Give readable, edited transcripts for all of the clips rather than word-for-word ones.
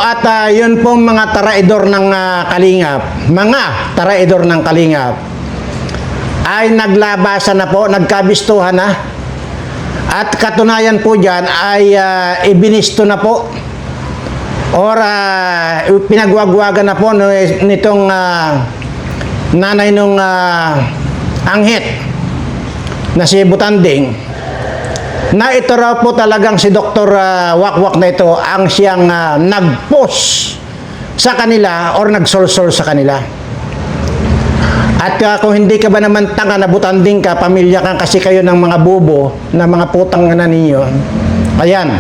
at yun po mga taraidor ng Kalingap, ay naglabasan na po, nagkabistuhan na. At katunayan po dyan ay ibinisto na po or pinagwagwagan na po nitong nanay nung anghit na si Butanding, na ito raw po talagang si Dr. Wakwak na ito ang siyang nag-post sa kanila or nagsolsol sa kanila. At kung hindi ka ba naman tanga na Butanding ka, pamilya ka kasi kayo ng mga bobo na mga putang na ninyo. Ayan.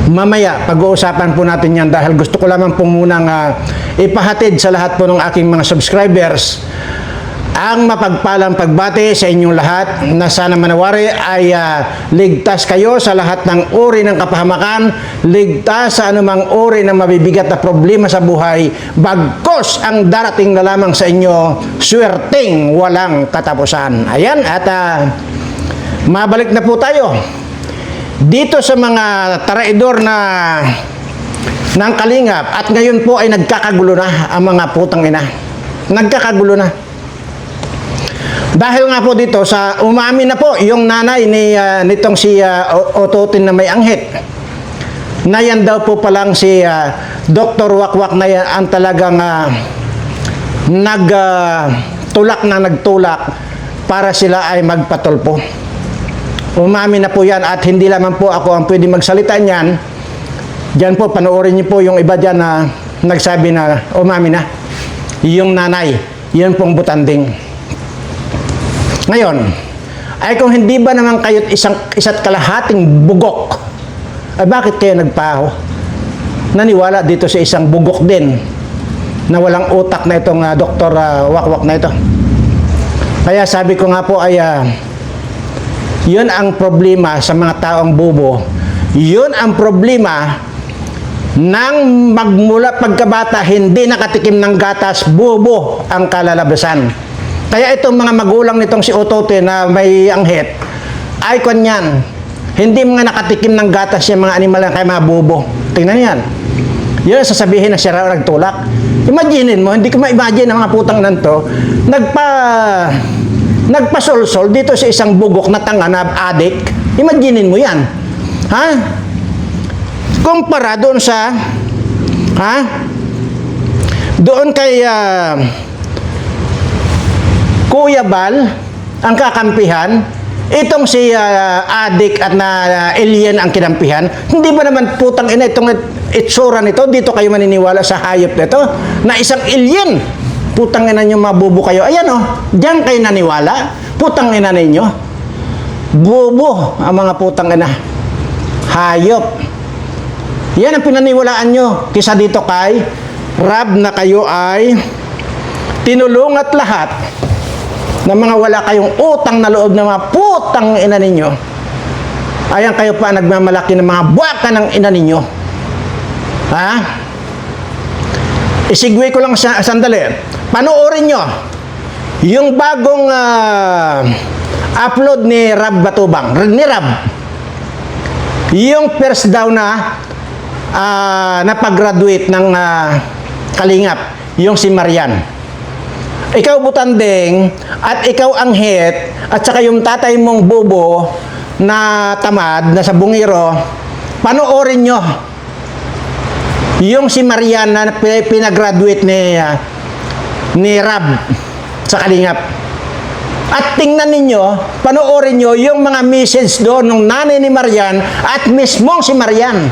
Mamaya, pag-uusapan po natin yan dahil gusto ko lamang po munang ipahatid sa lahat po ng aking mga subscribers ang mapagpalang pagbati sa inyong lahat na sana manawari ay ligtas kayo sa lahat ng uri ng kapahamakan, ligtas sa anumang uri ng mabibigat na problema sa buhay, bagkos ang darating na lamang sa inyo, swerteng walang katapusan. Ayan, at mabalik na po tayo dito sa mga taraidor ng Kalingap, at ngayon po ay nagkakagulo na ang mga putang ina. Nagkakagulo na. Dahil nga po dito sa umamin na po yung nanay nitong si Ototin na may anghit, na yan daw po palang si Dr. Wakwak na yan ang talagang nagtulak para sila ay magpatulpo. Umamin na po yan, at hindi lamang po ako ang pwede magsalita niyan. Diyan po, panoorin niyo po yung iba dyan na nagsabi na umamin na. Yung nanay, yun pong Butanding. Ngayon, ay kung hindi ba naman kayo't isa't kalahating bugok, ay bakit kayo nagpaho? Naniwala dito sa isang bugok din na walang utak na itong Dr. Wakwak na ito. Kaya sabi ko nga po ay yun ang problema sa mga taong bobo. Yun ang problema nang magmula pagkabata hindi nakatikim ng gatas, bobo ang kalalabasan. Kaya itong mga magulang nitong si Otote na may anghit, ay kanyan, hindi mga nakatikim ng gatas yung mga animal na kaya mga bobo. Tingnan yan. Yun ang sasabihin na siya raw nagtulak. Imaginin mo, hindi ko ma-imagine ang mga putang nanto, nagpasolsol dito sa isang bugok na tanga na adik. Imaginin mo yan. Ha? Kumpara doon sa, doon kay, Kuya Bal, ang kakampihan, itong si adik at na alien ang kinampihan. Hindi ba naman putang ina itong itsura nito, dito kayo maniniwala sa hayop nito, na isang alien? Putang ina nyo, mabubo kayo. Ayan diyan kayo naniwala. Putang ina ninyo. Bobo ang mga putang ina. Hayop. Yan ang pinaniwalaan nyo. Kisa dito kay Rab na kayo ay tinulungat lahat na mga wala kayong utang na loob ng mga putang ina ninyo. Ayan kayo pa nagmamalaki ng mga buwaka ng ina ninyo. Ha? Isigway ko lang sandali. Panoorin nyo yung bagong upload ni Rab Batubang. Ni Rab. Yung first daw na napag-graduate ng Kalingap. Yung si Marian. Ikaw Butanding at ikaw anghit at saka yung tatay mong bobo na tamad na sa bungiro, panoorin nyo yung si Marian na pinagraduate ni Rab sa Kalingap. At tingnan ninyo, panoorin nyo yung mga message doon ng nanay ni Marian at mismong si Marian.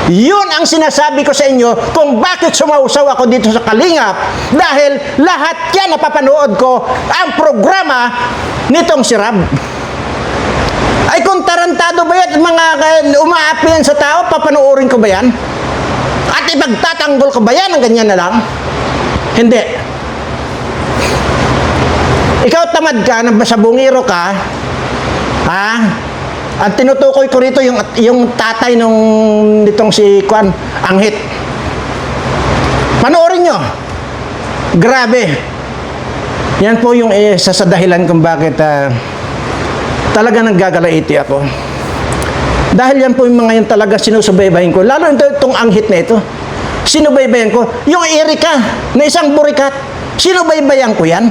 Yun ang sinasabi ko sa inyo kung bakit sumausaw ako dito sa Kalingap, dahil lahat yan napapanood ko ang programa nitong si Rab. Ay kung tarantado ba yan, mga umaapi yan sa tao, papanoorin ko ba yan? At ipagtatanggol ko ba yan ng ganyan na lang? Hindi. Ikaw tamad ka, sa bungiro ka, ha? Ang tinutukoy ko rito yung tatay nitong si Kwan, anghit. Panoorin nyo. Grabe. Yan po yung isa sa dahilan kung bakit talaga nanggagalaiti ako. Dahil yan po yung mga yun talaga sinusubaybayin ko. Lalo itong anghit na ito. Sinubaybayan ko. Yung Erika na isang burikat. Sinubaybayan ko yan.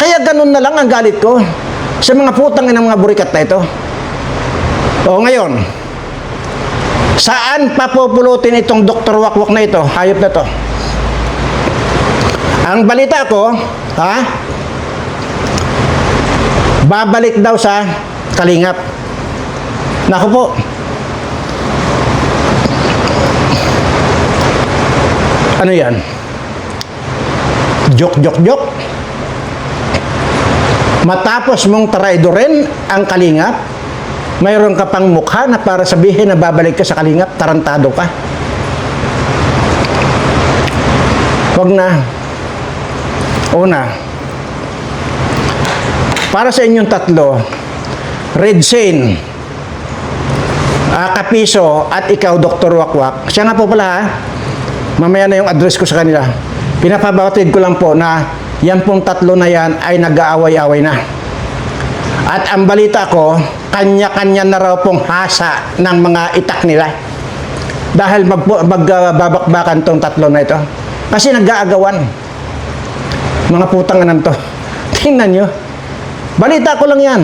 Kaya ganun na lang ang galit ko sa mga putang ng mga burikat na ito. O ngayon, saan papupulutin itong Dr. Wakwak na ito? Hayop na to. Ang balita ko, babalik daw sa Kalingap. Naku po. Ano yan? Joke. Matapos mong traidorin ang Kalingap, mayroon ka pang mukha na para sabihin na babalik ka sa Kalingap, tarantado ka. Huwag na. Una, para sa inyong tatlo, Red Shane, Kapiso, at ikaw, Dr. Wakwak, siya nga po pala mamaya na yung address ko sa kanila. Pinapabatid ko lang po na yan pong tatlo na yan ay nag-aaway-away na. At ang balita ko, kanya-kanya na raw pong hasa ng mga itak nila. Dahil magbabakbakan tong tatlo na ito. Kasi nag-aagawan. Mga putangan to. Tingnan nyo. Balita ko lang yan.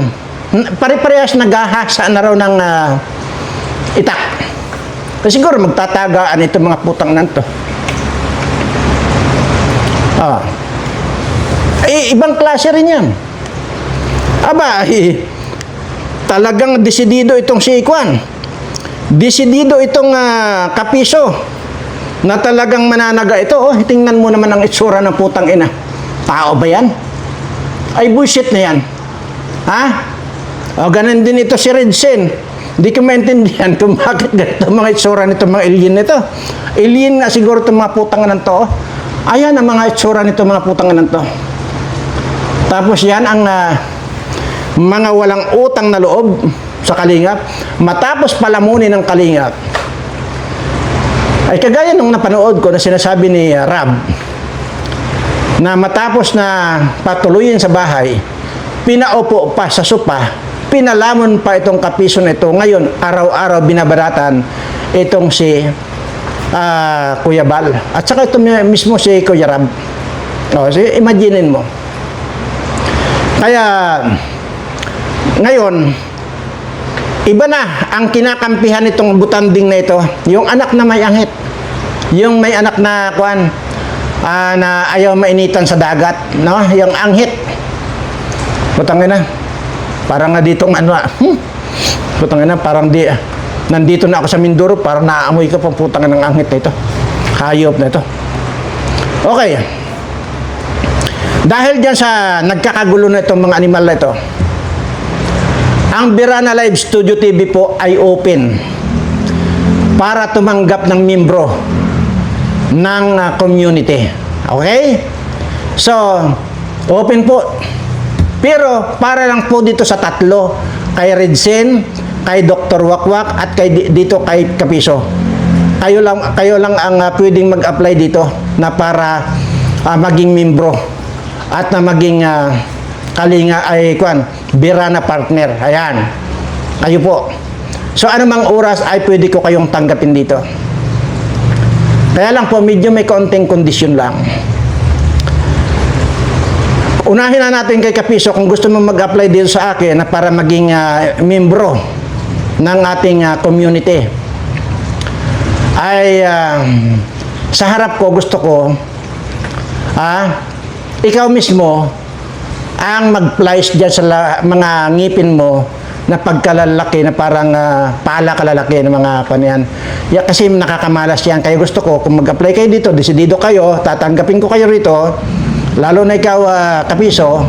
Pare-parehas naghahasa na raw ng itak. Kasi siguro magtatagaan itong mga putangan to. Ibang klase rin yan. Talagang desidido itong si Ikwan. Desidido itong Kapiso na talagang mananaga ito. Tingnan mo naman ang itsura ng putang ina. Tao ba yan? Ay, bullshit na yan. Ganun din ito si Red Shane. Hindi ko maintindihan kung bakit ganito mga itsura nito, mga alien nito. Alien nga siguro itong mga putangan to. Ayan ang mga itsura nito, mga putangan to. Tapos yan ang mga walang utang na loob sa Kalingap. Matapos palamunin ng Kalingap, ay kagaya nung napanood ko na sinasabi ni Rab, na matapos na patuloyin sa bahay, pinaupo pa sa sopa, pinalamon pa itong Kapiso na ito. Ngayon, araw-araw binabaratan itong si Kuya Bal. At saka ito mismo si Kuya Rab. So, imaginin mo. Kaya, ngayon, iba na ang kinakampihan nitong butanding na ito. Yung anak na may anghit. Yung may anak na, na ayaw mainitan sa dagat. No? Yung anghit. Butangin na. Parang na ditong butangin na, parang nandito na ako sa Mindoro, parang naaamoy ka pang putangin ng anghit na ito. Hayop na ito. Okay. Dahil dyan sa nagkakagulo na itong mga animal na ito, ang Birana Live Studio TV po ay open para tumanggap ng membro ng community. Okay? So, open po. Pero para lang po dito sa tatlo, kay Red Shane, kay Dr. Wakwak, at dito kay Kapiso. Kayo lang ang pwedeng mag-apply dito na para maging membro at na maging Birana partner. Ayan. Kayo po. So, anumang oras ay pwede ko kayong tanggapin dito. Kaya lang po, medyo may konting kondisyon lang. Unahin na natin kay Kapiso kung gusto mo mag-apply dito sa akin na para maging membro ng ating community. Ay, sa harap ko, gusto ko, ikaw mismo ang mag-plies dyan sa mga ngipin mo na pagkalalaki na parang pala kalalaki ng mga kanyan. Kasi nakakamalas yan. Kaya gusto ko, kung mag-apply kayo dito, desidido kayo, tatanggapin ko kayo rito, lalo na ikaw, Kapiso,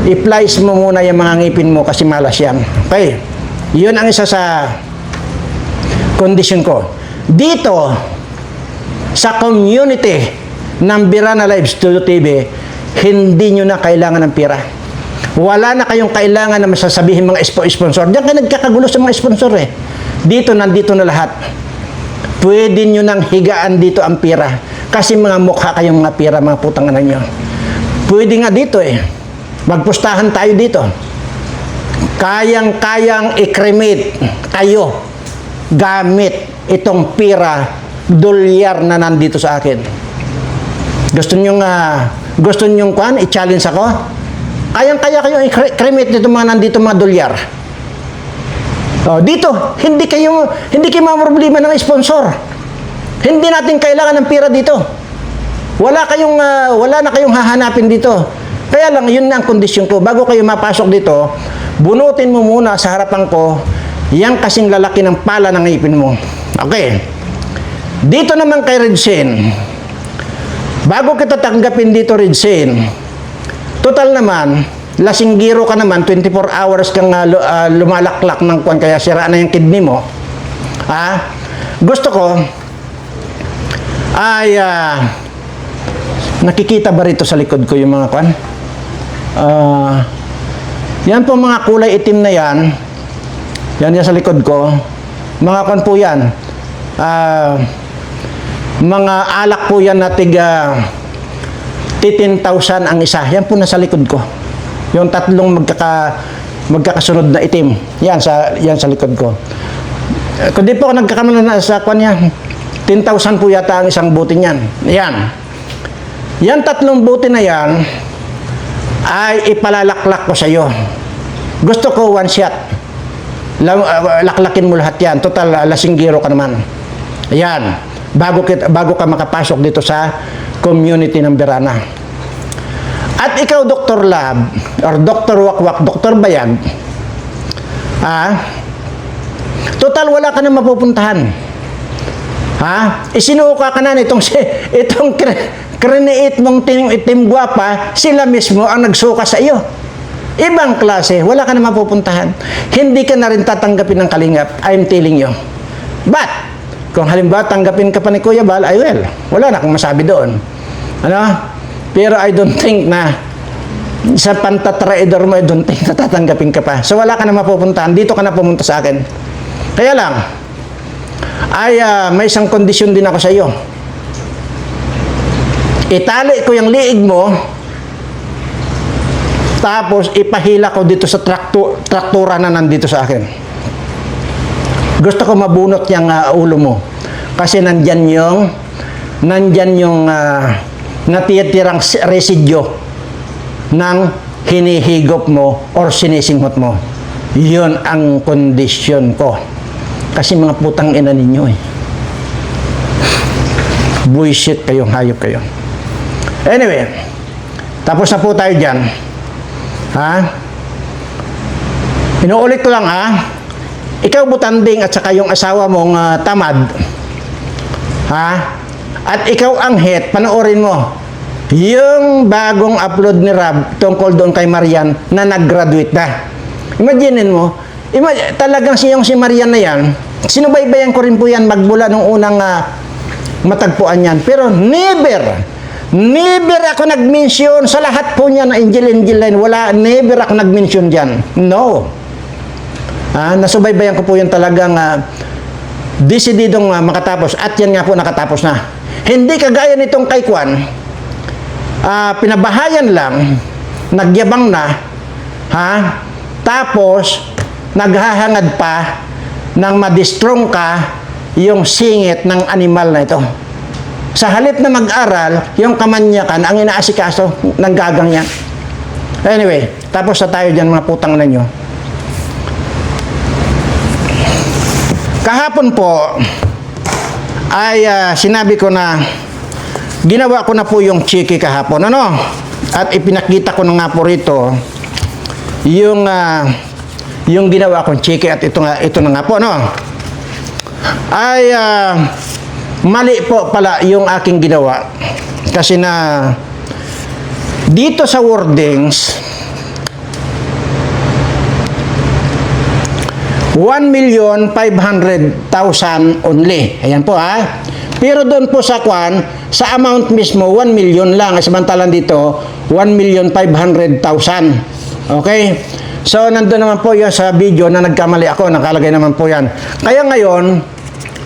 i-plies mo muna yung mga ngipin mo kasi malas yan. Okay? Yun ang isa sa condition ko. Dito, sa community ng Birana Live Studio TV, hindi nyo na kailangan ng pera. Wala na kayong kailangan na masasabihin mga sponsor. Diyan kayo nagkakagulo sa mga sponsor eh. Dito, nandito na lahat. Pwede nyo nang higaan dito ang pera. Kasi mga mukha kayong mga pera, mga putangan nyo. Pwede nga dito eh. Magpustahan tayo dito. kayang-kayang i-cremate kayo gamit itong pira, dolyar na nandito sa akin. Gusto nyong i-challenge ako? Kayang-kaya kayo i-cremate nito mga nandito mga dolyar. Dito, hindi kayo problema ng sponsor. Hindi natin kailangan ng pira dito. Wala na kayong hahanapin dito. Kaya lang, yun na ang kondisyon ko. Bago kayo mapasok dito, bunutin mo muna sa harapan ko yang kasing lalaki ng pala ng ngipin mo. Okay. Dito naman kay Redsin. Bago kita tanggapin dito, Redsin, total naman, lasinggiro ka naman, 24 hours kang lumalaklak ng kwan, kaya sira na yung kidney mo. Gusto ko, ay, nakikita ba rito sa likod ko yung mga kwan? Yan po mga kulay itim na yan. Yan sa likod ko. Mga kwan po yan. Mga alak po yan na tiga 10,000 ang isa. Yan po nasa likod ko. Yung tatlong magkakasunod na itim. Yan sa likod ko. Kung di po ako nagkakamala na sa kwan yan, 10,000 po yata ang isang buti niyan. Yan. Yan tatlong buti na yan ay ipalalaklak ko sa iyo. Gusto ko one shot. Laklakin mo lahat yan. Total, lasinggiro ka naman. Ayan. Bago ka makapasok dito sa community ng Berana. At ikaw, Dr. Lab, or Dr. Wakwak, Dr. Bayag, total, wala ka na mapupuntahan. Isinuka ka na itong create mong itim guwapa, sila mismo ang nagsuka sa iyo. Ibang klase, wala ka na mapupuntahan. Hindi ka na rin tatanggapin ng Kalingap. I'm telling you. But, kung halimbawa tanggapin ka pa ni Kuya Bal, I will. Wala na akong masabi doon. Pero I don't think na sa pantatraidor mo, I don't think na tatanggapin ka pa. So, wala ka na mapupuntahan. Dito ka na pumunta sa akin. Kaya lang, may isang kondisyon din ako sa iyo. Itali ko yung liig mo, tapos ipahila ko dito sa traktura na nandito sa akin. Gusto ko mabunot yung ulo mo. Kasi nandyan yung natitirang residyo ng hinihigop mo or sinisinghot mo. Yun ang kondisyon ko. Kasi mga putang ina ninyo bullshit kayong hayop kayo. Anyway, tapos na po tayo dyan. Inuulit ko lang ikaw butanding at saka yung asawa mong tamad. At ikaw ang hit, panoorin mo yung bagong upload ni Rab tungkol doon kay Marian na nag-graduate na. Imaginin mo, talagang si Marian na yan, sinubaybayan ko rin po yan magmula nung unang matagpuan yan. Pero never ako nag-mention sa lahat po niya na Angel line. Never ako nag-mention dyan. No. Nasubaybayan ko po yan talagang desididong makatapos. At yan nga po nakatapos na. Hindi kagaya nitong kay Kwan, pinabahayan lang, nagyabang na, tapos naghahangad pa nang madistrong ka yung singit ng animal na ito. Sa halip na mag-aral, yung kamanyakan, ang inaasikaso ng gagang yan. Anyway, tapos na tayo dyan mga putang na nyo. Kahapon po, ay sinabi ko na ginawa ko na po yung chiki kahapon. At ipinakita ko na nga po rito yung ginawa kong chiki at ito na nga po. Mali po pala yung aking ginawa. Kasi na dito sa wordings, 1,500,000 only. Ayan po Pero doon po sa Kwan, sa amount mismo, 1 million lang. Samantalang dito, 1,500,000. Okay? So, nandun naman po yan sa video na nagkamali ako. Nakalagay naman po yan. Kaya ngayon,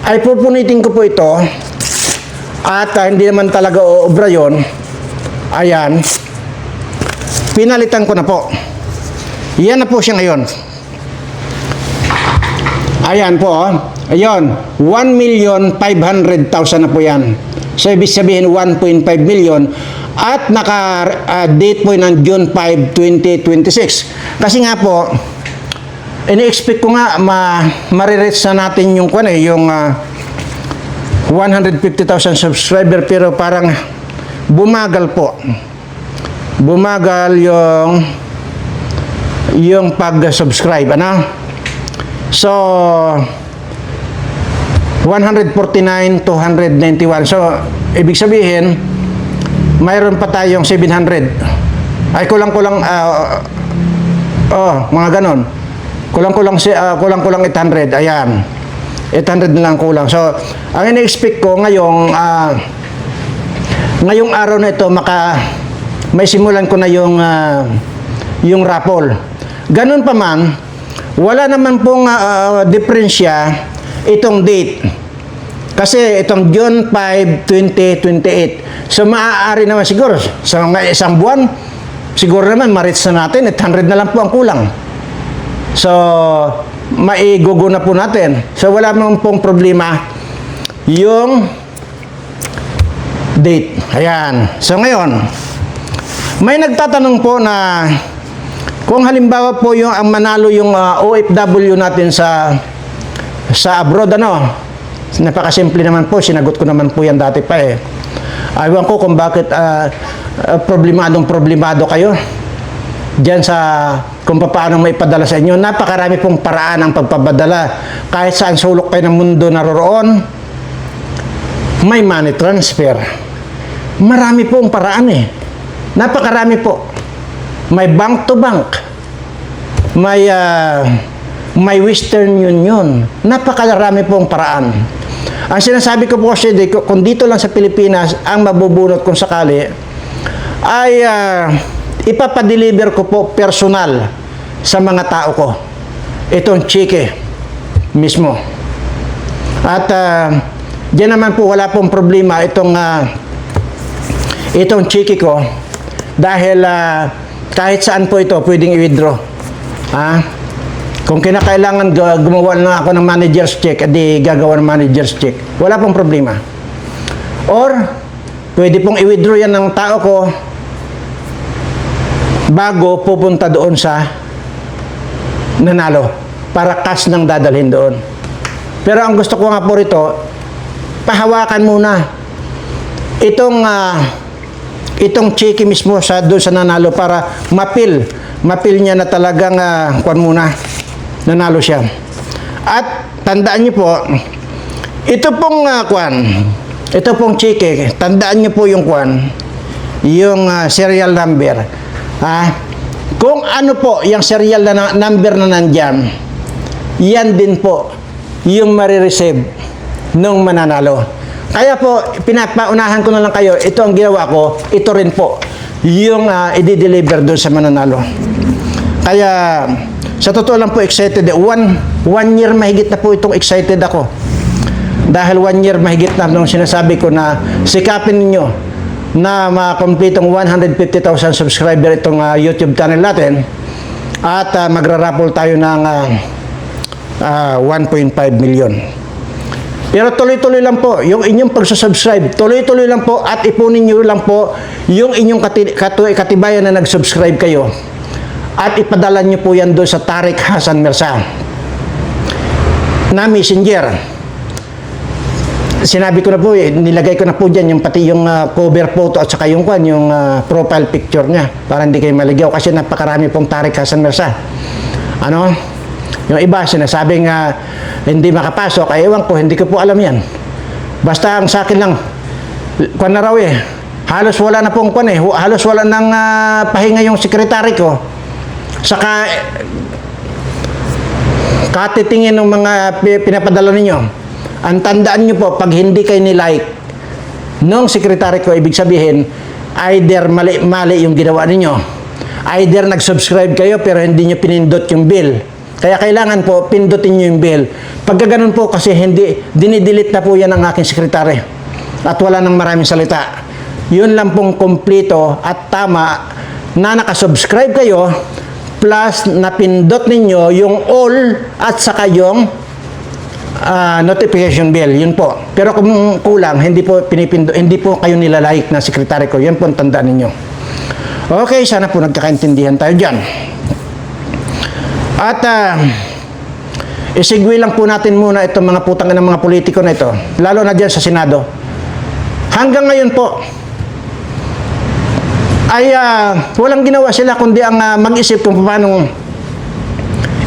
ay pupunitin ko po ito. At hindi naman talaga uobra yun. Ayan. Pinalitan ko na po. Yan na po siya ngayon. Ayan po, oh. Ayun, 1,500,000 na po yan. So, ibig sabihin, 1.5 million. At naka-date po ng June 5, 2026. Kasi nga po, ini-expect ko nga ma-reach na natin yung 150,000 subscriber, pero parang bumagal po. Bumagal yung pag-subscribe, ano? So 149, 291. So ibig sabihin mayroon pa tayong 700. Ay kulang-kulang mga ganon. Kulang-kulang 800. Ayan. 800 na lang kulang. So ang ini-expect ko ngayong araw na ito may simulan ko na yung raffle. Ganun pa man, wala naman pong diferensya itong date. Kasi itong June 5, 2028. So maaari naman siguro sa mga isang buwan, siguro naman ma-reach na natin, 800 na lang po ang kulang. So maigugo na po natin. So wala naman pong problema yung date. Ayan. So ngayon, may nagtatanong po na kung halimbawa po yung ang manalo yung OFW natin sa abroad, ano, napakasimple naman po, sinagot ko naman po yan dati pa eh. Ayaw ko kung bakit problemado kayo diyan sa kung paano may padala sa inyo. Napakarami pong paraan ang pagpapadala. Kahit saan sulok kayo ng mundo naroroon, may money transfer. Marami pong paraan eh. Napakarami po. May bank to bank. May Western Union. Napakarami pong paraan. Ang sinasabi ko po kasi, kung dito lang sa Pilipinas, ang mabubunot kung sakali, ay ipapadeliver ko po personal sa mga tao ko. Itong cheque mismo. At diyan naman po wala pong problema itong cheque ko dahil kahit saan po ito pwedeng i-withdraw. Kung kinakailangan gumawa na ako ng manager's check, edi gagawa ng manager's check. Wala pong problema. Or, pwede pong i-withdraw yan ng tao ko bago pupunta doon sa nanalo para cash nang dadalhin doon. Pero ang gusto ko nga po rito, pahawakan muna itong cheque mismo doon sa nanalo para mapil niya na talagang muna nanalo siya. At tandaan niyo po, ito pong cheque, tandaan niyo po yung serial number. Kung ano po yung serial number na nandyan, yan din po yung marireceive nung mananalo. Kaya po, pinapaunahan ko na lang kayo, ito ang ginawa ko, ito rin po yung i-deliver doon sa mananalo. Kaya sa totoo lang po, excited. One year mahigit na po itong excited ako. Dahil 1 year mahigit na nung sinasabi ko na sikapin ninyo na makompletong 150,000 subscriber itong YouTube channel natin at magra-raffle tayo ng 1.5 million. Pero tuloy-tuloy lang po yung inyong pagsusubscribe. Tuloy-tuloy lang po at ipunin nyo lang po yung inyong katibayan na nag-subscribe kayo. At ipadala nyo po yan doon sa Tariq Hassan Mirza na messenger. Sinabi ko na po nilagay ko na po dyan yung pati yung cover photo at saka yung profile picture niya para hindi kayo maligaw kasi napakarami pong Tariq Hassan Mirza. Yung iba sinasabing hindi makapasok, ay ewan ko, hindi ko po alam yan. Basta ang sa akin lang, na raw halos wala na pong halos wala nang pahinga yung sekretary ko. Saka katitingin ng mga pinapadala ninyo. Ang tandaan nyo po, pag hindi kayo ni-like nung sekretary ko, ibig sabihin, either mali yung ginawa ninyo. Either nag-subscribe kayo pero hindi nyo pinindot yung bill. Kaya kailangan po, pindutin nyo yung bill. Pagka ganun po, kasi dinidelete na po yan ng aking sekretary. At wala nang maraming salita. Yun lang pong kompleto at tama na nakasubscribe kayo plus napindot ninyo yung all at saka yung notification bell, yun po. Pero kung kulang, hindi po kayo nilalike na sekretary ko. Yan po ang tandaan ninyo. Okay, sana po nagkakaintindihan tayo dyan. At isigwi lang po natin muna itong mga putang ng mga politiko na ito, lalo na dyan sa Senado. Hanggang ngayon po ay walang ginawa sila kundi ang mag-isip kung paano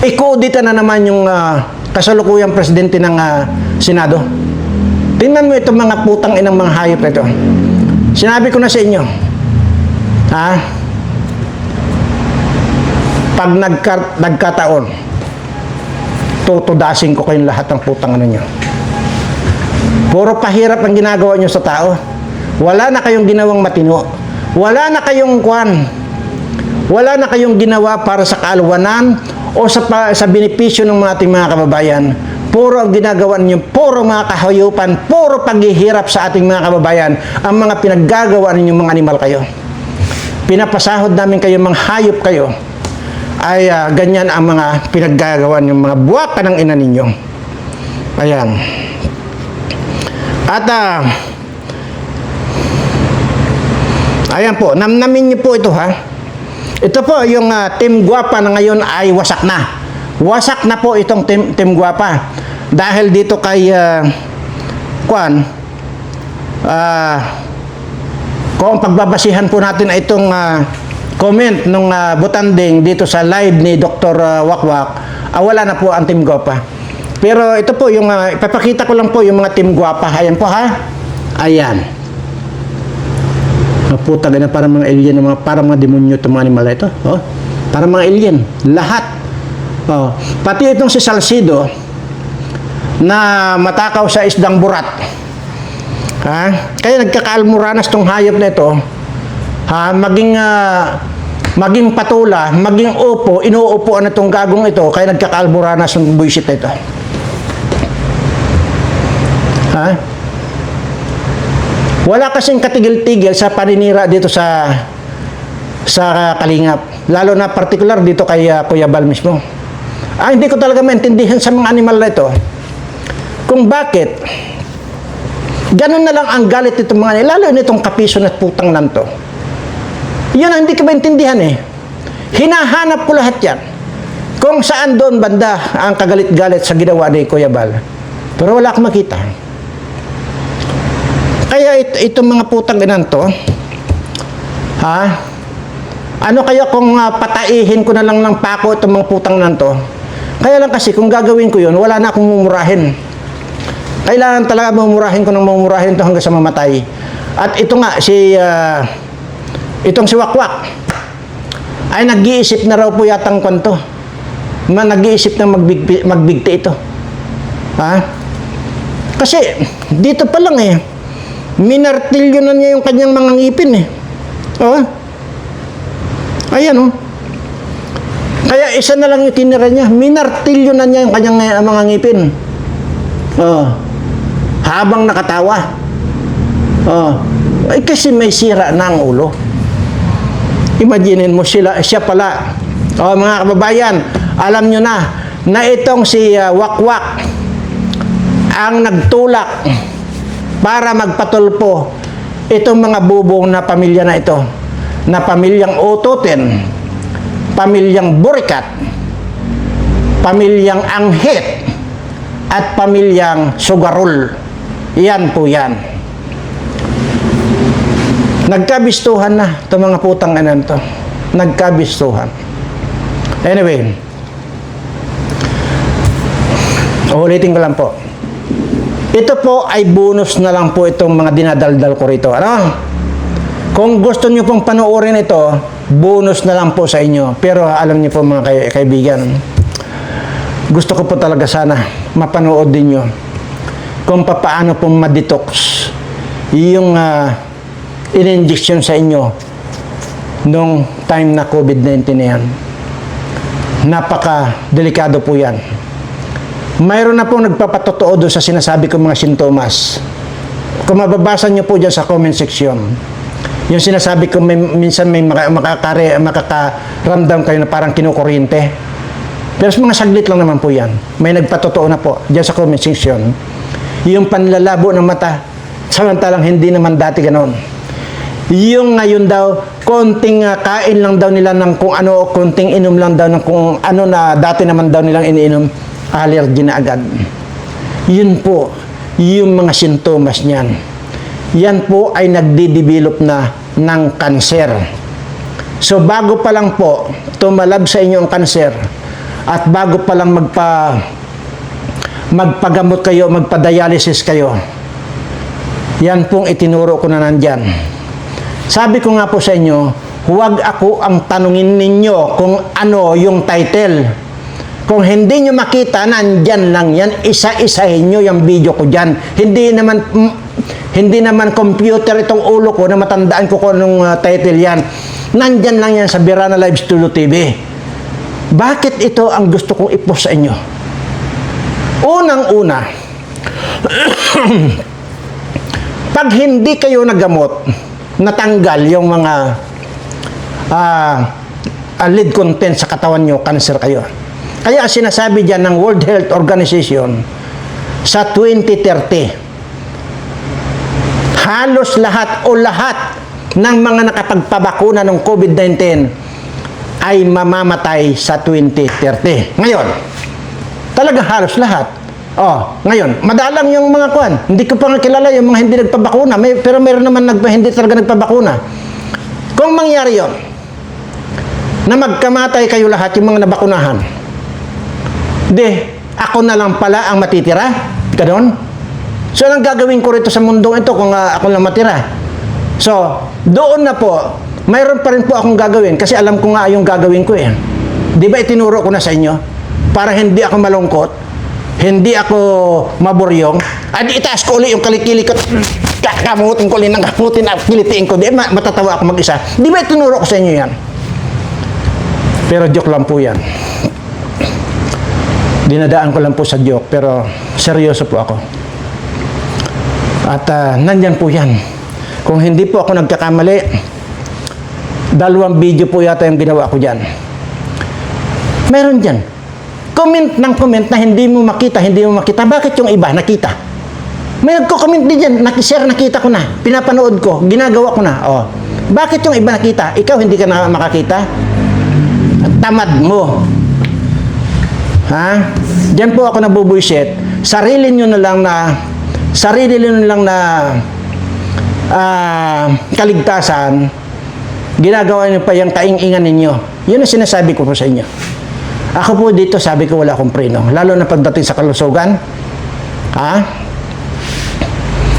i-audita na naman yung kasalukuyang presidente ng Senado. Tingnan mo itong mga putang inang mga hayop na ito. Sinabi ko na sa inyo, pag nagkataon, tutudasin ko kayong lahat ng putang ano nyo. Puro pahirap ang ginagawa nyo sa tao. Wala na kayong ginawang matino. Wala na kayong wala na kayong ginawa para sa kaalwanan o sa benepisyo ng ating mga kababayan. Puro ang ginagawa ninyo, puro mga kahayupan, puro paghihirap sa ating mga kababayan. Ang mga pinaggagawa ninyo, mga animal kayo. Pinapasahod namin kayo, mga hayop kayo. Ay ganyan ang mga pinaggagawa ninyo, mga buwaka ng ina ninyo. Ayan. At ayan po, namnamin niyo po ito ha. Ito po yung Team Guapa na ngayon ay wasak na. Wasak na po itong Team Guapa. Dahil dito kay kung pagbabasihan po natin itong comment nung butanding dito sa live ni Dr. Wakwak, wala na po ang Team Guapa. Pero ito po yung ipapakita ko lang po yung mga Team Guapa. Ayan po ha. Ayan. Puta ganyan, parang mga alien, parang mga demonyo itong mga animal na ito. Oh, parang mga alien. Lahat. Oh, pati itong si Salcido na matakaw sa isdang burat. Kaya nagkakaalmuranas tong hayop na ito. Maging patula, maging upo, inuupuan na itong gagong ito, kaya nagkakaalmuranas ng buisit na ito. Wala kasing katigil-tigil sa paninira dito sa Kalingap. Lalo na particular dito kay Kuya Bal mismo. Hindi ko talaga maintindihan sa mga animal na ito kung bakit ganun na lang ang galit nitong mga lalo nitong kapiso na putang nanto. Yan ang hindi ko maintindihan eh. Hinahanap ko lahat yan. Kung saan doon banda ang kagalit-galit sa ginawa ni Kuya Bal. Pero wala akong makita. Kaya itong mga putang inanto, ano kaya kung pataihin ko na lang ng pako itong mga putang nanto? Kaya lang kasi kung gagawin ko yun, wala na akong mumurahin. Kailangan talaga mumurahin ko ng mumurahin ito hanggang sa mamatay. At ito nga, itong si Wakwak, ay nag-iisip na raw po yatang kwento. Nag-iisip na magbigti ito. Kasi, dito pa lang eh, minartilyo na niya yung kanyang mga ngipin eh. Ayan Kaya isa na lang yung tinira niya. Minartilyo na niya yung kanyang mga ngipin. Habang nakatawa. Kasi may sira na ang ulo. Imaginin mo siya pala. Mga kababayan, alam nyo na itong si Wakwak ang nagtulak para magpatulpo itong mga bubong na pamilya na ito, na pamilyang Ototen, pamilyang Burikat, pamilyang Anghit, at pamilyang Sugarul. Yan po yan. Nagkabistuhan na itong mga putang inan to. Nagkabistuhan. Anyway, ulitin ko lang po. Ito po ay bonus na lang po itong mga dinadaldal ko rito. Kung gusto nyo pong panoorin ito, bonus na lang po sa inyo. Pero alam nyo po mga kaibigan, gusto ko po talaga sana mapanood din nyo kung paano pong ma-detox yung in-injection sa inyo nung time na COVID-19 na yan. Napaka-delikado po yan. Mayroon na pong nagpapatotoo doon sa sinasabi kong mga sintomas. Kung mababasa nyo po dyan sa comment section, yung sinasabi ko minsan may makakaramdam kayo na parang kinukuryente. Pero sa mga saglit lang naman po yan. May nagpatotoo na po dyan sa comment section. Yung panlalabo ng mata, samantalang hindi naman dati ganon. Yung ngayon daw, konting kain lang daw nila ng kung ano, konting inom lang daw ng kung ano na dati naman daw nilang iniinom, allergy na agad. Yun po, yung mga sintomas niyan. Yan po ay nagde-develop na ng kanser. So bago pa lang po tumalab sa inyo ang kanser, at bago pa lang magpagamot kayo, magpa-dialysis kayo, yan pong itinuro ko na nandyan. Sabi ko nga po sa inyo, huwag ako ang tanungin ninyo kung ano yung title. Kung hindi nyo makita, nandyan lang yan. Isa-isahin nyo yung video ko dyan. Hindi naman computer itong ulo ko na matandaan ko kung anong title yan. Nandyan lang yan sa Birana Live Studio TV. Bakit ito ang gusto kong i-post sa inyo? Unang-una, pag hindi kayo naggamot, natanggal yung mga lead content sa katawan nyo, cancer kayo. Kaya sinasabi dyan ng World Health Organization, sa 2030, halos lahat o lahat ng mga nakapagpabakuna ng COVID-19 ay mamamatay sa 2030. Ngayon, talagang halos lahat. Ngayon, madalang yung mga kuwan. Hindi ko pa nga kilala yung mga hindi nagpabakuna. Pero mayroon naman hindi talaga nagpabakuna. Kung mangyari yun, na magkamatay kayo lahat yung mga nabakunahan, ako na lang pala ang matitira? Ganon? So, anong gagawin ko rito sa mundong ito kung ako lang matira? So, doon na po, mayroon pa rin po akong gagawin kasi alam ko nga yung gagawin ko eh. Di ba itinuro ko na sa inyo? Para hindi ako malungkot, hindi ako maburyong, at itaas ko ulit yung kalikili ko, kakamutin ko ulit ng kamutin at kilitiin ko, matatawa ako mag-isa. Di ba itinuro ko sa inyo yan? Pero joke lang po yan. Dinadaan ko lang po sa joke, pero seryoso po ako. At nandyan po yan. Kung hindi po ako nagkakamali, 2 video po yata yung ginawa ko dyan. Meron dyan. Comment ng comment na hindi mo makita. Bakit yung iba nakita? May nagko-comment din dyan. Nakishare, nakita ko na. Pinapanood ko. Ginagawa ko na. Bakit yung iba nakita? Ikaw hindi ka na makakita? Tamad mo. Diyan po ako nabubuisit. Sarili nyo na lang na kaligtasan, ginagawa niyo pa yung kaingingan ninyo. Yun ang sinasabi ko po sa inyo. Ako po dito, sabi ko wala akong preno. Lalo na pagdating sa kalusugan.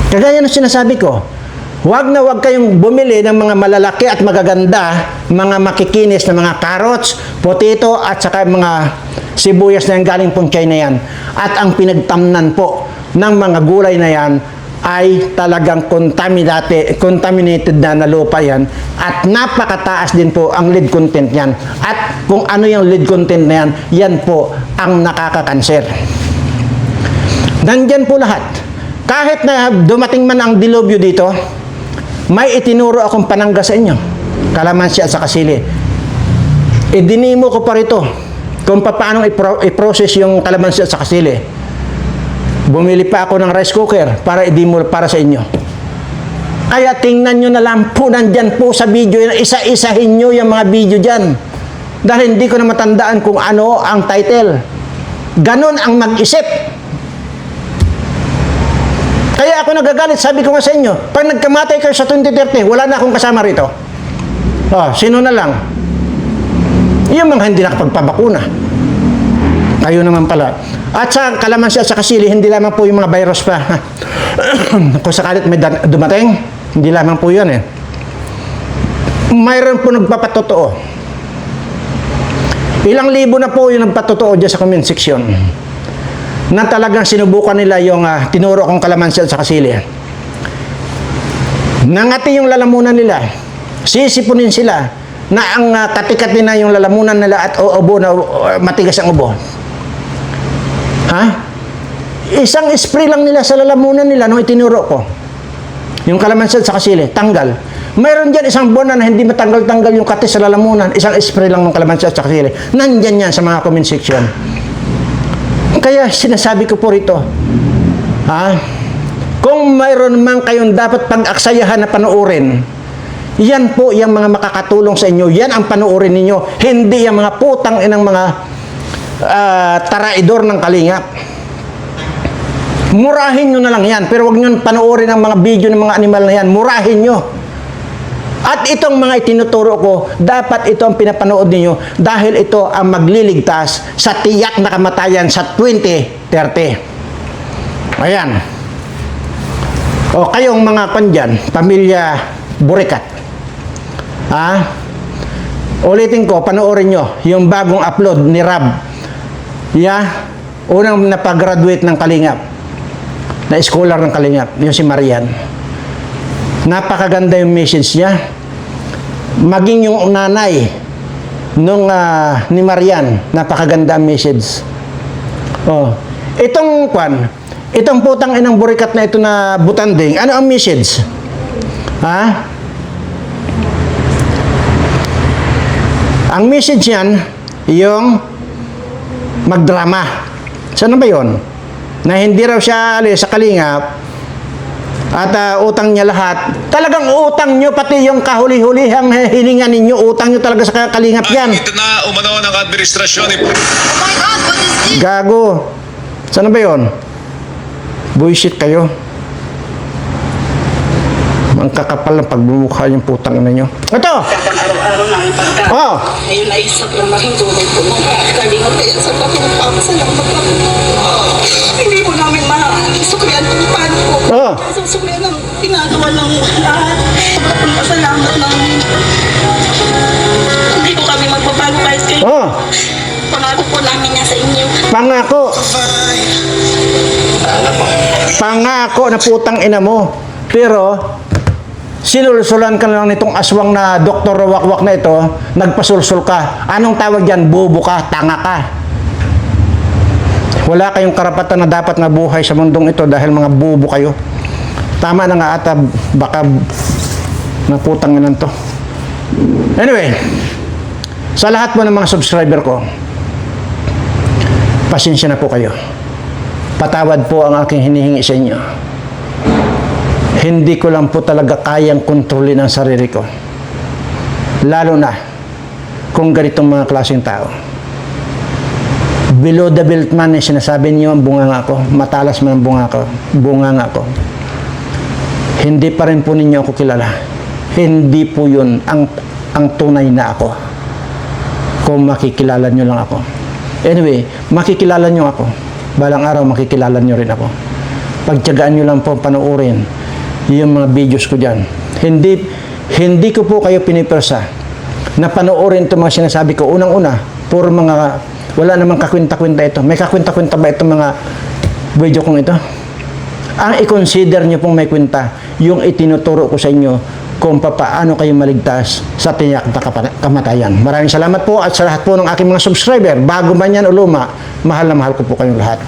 Kagaya ng sinasabi ko, huwag na huwag kayong bumili ng mga malalaki at magaganda, mga makikinis na mga carrots, potato, at saka mga sibuyas na yung galing pong China yan. At ang pinagtamnan po ng mga gulay na yan ay talagang contaminated na lupa yan, at napakataas din po ang lead content yan. At kung ano yung lead content na yan, yan po ang nakakakanser. Nandyan po lahat. Kahit na dumating man ang dilubyo dito, may itinuro akong panangga sa inyo. Kalamansi at saka sili. Idinimo ko pa rito kung paano i-process yung kalamansi at saka sili. Bumili pa ako ng rice cooker para i-demo para sa inyo. Kaya tingnan nyo na lang po, nandyan po sa video, isa-isahin nyo yung mga video dyan. Dahil hindi ko na matandaan kung ano ang title. Ganon ang mag-isip. Kaya ako nagagalit, sabi ko nga sa inyo, pag nagkamatay kayo sa 2030, wala na akong kasama rito. Sino na lang? Yung mga hindi nakapagpabakuna. Kayo naman pala. At sa kalamansi at sa kasili, hindi lamang po yung mga virus pa. Kung sakalit may dumating, hindi lamang po yun eh. Mayroon po nagpapatotoo. Ilang libo na po yung nagpatotoo dyan sa comment section. Na talagang sinubukan nila yung tinuro kong kalamansi at sa kasili. Nangati yung lalamunan nila. Sisipunin sila na ang katikati na yung lalamunan nila at ubo na matigas ang ubo. Isang spray lang nila sa lalamunan nila nung itinuro ko. Yung kalamansi at sa kasili, tanggal. Mayroon dyan isang buwan na hindi matanggal-tanggal yung kate sa lalamunan. Isang spray lang ng kalamansi at saka sili. Nandyan yan sa mga comment section. Kaya sinasabi ko po rito, kung mayroon man kayong dapat pag-aksayahan na panoorin, yan po yung mga makakatulong sa inyo. Yan ang panoorin ninyo. Hindi yung mga putang inang mga taraidor ng kalingap. Murahin nyo na lang yan. Pero huwag nyo panoorin ang mga video ng mga animal na yan. Murahin nyo. At itong mga itinuturo ko, dapat ito ang pinapanood ninyo dahil ito ang magliligtas sa tiyak na kamatayan sa 2030. Ayan. O kayong mga pandyan, pamilya Burikat. Ulitin ko, panoorin nyo yung bagong upload ni Rab. Unang napag-graduate ng Kalingap, na scholar ng Kalingap, yung si Marian. Napakaganda yung message niya. Maging yung nanay nung ni Marian, napakaganda ang message. Itong putang inang Burikat na ito na butanding, ano ang message? Ang message yan, yung magdrama. Saan ba yun? Na hindi raw siya alis sa Kalingap at utang niya lahat. Talagang utang nyo, pati yung kahuli-hulihang hininga ninyo, utang nyo talaga sa Kalingap yan. Ito na umano ng administrasyon ni... Oh my God, what is this? Gago. Saan ba yun? Bullshit kayo. Ang kakapal ng pagbumukha yung putang ina nyo. Ito! Araw-araw namin pagka. Ngayon ay sa plamahin tunay po ng kalingap. Kaya sa papasalamat ako. Hindi po namin masuklian kung paano po. Sa suklian ng ginagawa ng lahat. Papasalamat namin. Hindi po kami magpapago kahit kayo. Pangako po namin niya sa inyo. Pangako. Pangako na putang ina mo. Pero, sinulsulan ka lang nitong aswang na Dr. Wakwak na ito, nagpasulsul ka. Anong tawag dyan? Bobo ka, tanga ka. Wala kayong karapatan na dapat na buhay sa mundong ito dahil mga bobo kayo. Tama na nga ata, baka na putang ina to. Anyway, sa lahat po ng mga subscriber ko, pasensya na po kayo. Patawad po ang aking hinihingi sa inyo. Hindi ko lang po talaga kayang kontrolin ang sarili ko. Lalo na kung ganitong mga klaseng tao. Below the belt man, sinasabi niyo ang bunganga ko. Matalas man ang bunganga ko. Hindi pa rin po ninyo ako kilala. Hindi po yun ang tunay na ako. Kung makikilala nyo lang ako. Anyway, makikilala nyo ako. Balang araw makikilala nyo rin ako. Pagtiyagaan nyo lang po panoorin yung mga videos ko dyan. Hindi ko po kayo pinipersa na panoorin itong mga sinasabi ko. Unang-una, puro mga, wala namang kakwenta-kwenta ito. May kakwenta-kwenta ba itong mga video kong ito? Ang i-consider nyo pong may kwenta, yung itinuturo ko sa inyo kung paano kayo maligtas sa tiyak na kamatayan. Maraming salamat po at sa lahat po ng aking mga subscriber, bago man yan o luma, mahal na mahal ko po kayong lahat.